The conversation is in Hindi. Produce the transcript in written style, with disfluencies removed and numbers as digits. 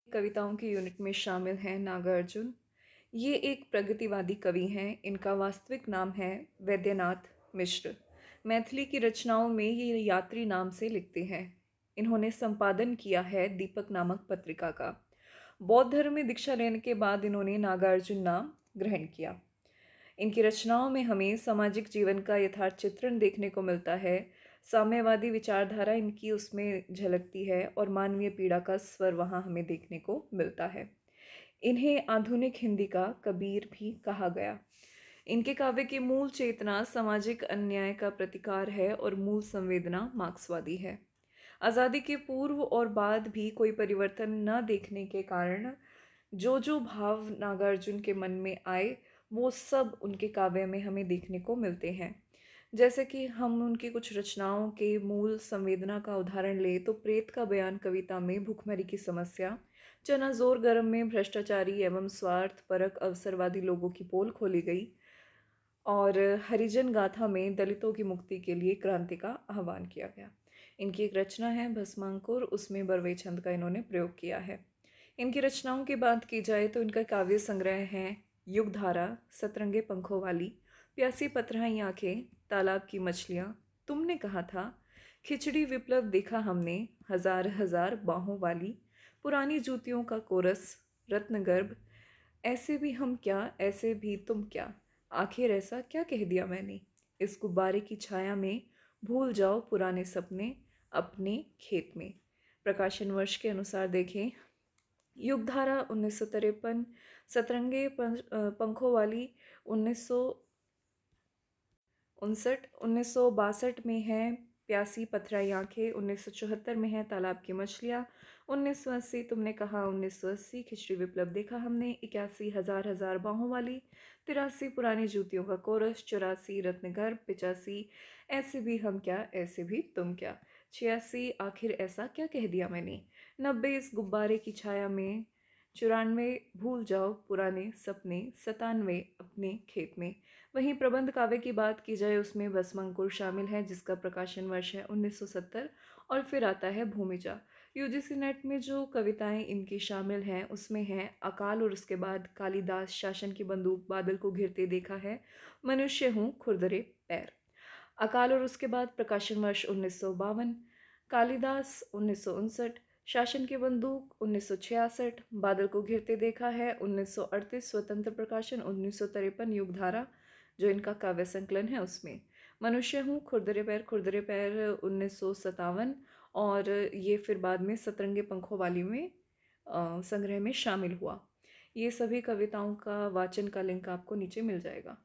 कविताओं की यूनिट में शामिल हैं नागार्जुन। ये एक प्रगतिवादी कवि हैं। इनका वास्तविक नाम है वैद्यनाथ मिश्र। मैथिली की रचनाओं में ये यात्री नाम से लिखते हैं। इन्होंने संपादन किया है दीपक नामक पत्रिका का। बौद्ध धर्म में दीक्षा लेने के बाद इन्होंने नागार्जुन नाम ग्रहण किया। इनकी रचनाओं में हमें सामाजिक जीवन का यथार्थ चित्रण देखने को मिलता है। साम्यवादी विचारधारा इनकी उसमें झलकती है और मानवीय पीड़ा का स्वर वहाँ हमें देखने को मिलता है। इन्हें आधुनिक हिंदी का कबीर भी कहा गया। इनके काव्य की मूल चेतना सामाजिक अन्याय का प्रतिकार है और मूल संवेदना मार्क्सवादी है। आज़ादी के पूर्व और बाद भी कोई परिवर्तन न देखने के कारण जो जो भाव नागार्जुन के मन में आए वो सब उनके काव्य में हमें देखने को मिलते हैं। जैसे कि हम उनकी कुछ रचनाओं के मूल संवेदना का उदाहरण लें तो प्रेत का बयान कविता में भूखमरी की समस्या, चना जोर गर्म में भ्रष्टाचारी एवं स्वार्थ परक अवसरवादी लोगों की पोल खोली गई और हरिजन गाथा में दलितों की मुक्ति के लिए क्रांति का आह्वान किया गया। इनकी एक रचना है भस्मांकुर, उसमें बरवे छंद का इन्होंने प्रयोग किया है। इनकी रचनाओं की बात की जाए तो इनका काव्य संग्रह है युगधारा, सतरंगे पंखों वाली, प्यासी पथराई आंखें, तालाब की मछलियाँ, तुमने कहा था, खिचड़ी विप्लव देखा हमने, हजार हजार बाहों वाली, पुरानी जूतियों का कोरस, रत्नगर्भ, ऐसे भी हम क्या, ऐसे भी तुम क्या, आखिर ऐसा क्या कह दिया मैंने, इस गुब्बारे की छाया में भूल जाओ पुराने सपने अपने खेत में। प्रकाशन वर्ष के अनुसार देखें, युगधारा 1953, सतरंगे पंखों वाली 1959 में है, प्यासी पथराई आंखें 1974 में है, तालाब की मछलियाँ 1980, तुमने कहा 1980, खिचड़ी विप्लव देखा हमने 81, हजार हजार बाहों वाली 83, पुरानी जूतियों का कोरस 84, रत्नगर्भ 85, ऐसे भी हम क्या, ऐसे भी तुम क्या 86, आखिर ऐसा क्या कह दिया मैंने 90, इस गुब्बारे की छाया में 94, भूल जाओ पुराने सपने 97, अपने खेत में। वहीं प्रबंध काव्य की बात की जाए उसमें भस्मांकुर शामिल है जिसका प्रकाशन वर्ष है 1970 और फिर आता है भूमिजा। यूजीसी नेट में जो कविताएं इनकी शामिल हैं उसमें हैं अकाल और उसके बाद कालिदास, शासन की बंदूक, बादल को घिरते देखा है, मनुष्य हूँ खुरदरे पैर। अकाल और उसके बाद प्रकाशन वर्ष 1952, कालिदास 1959, शासन की बंदूक 1966, बादल को घिरते देखा है 1938, स्वतंत्र प्रकाशन 1953, युगधारा जो इनका काव्य संकलन है उसमें, मनुष्य हूँ खुरदरे पैर 1957 और ये फिर बाद में सतरंगे पंखों वाली में संग्रह में शामिल हुआ। ये सभी कविताओं का वाचन का लिंक आपको नीचे मिल जाएगा।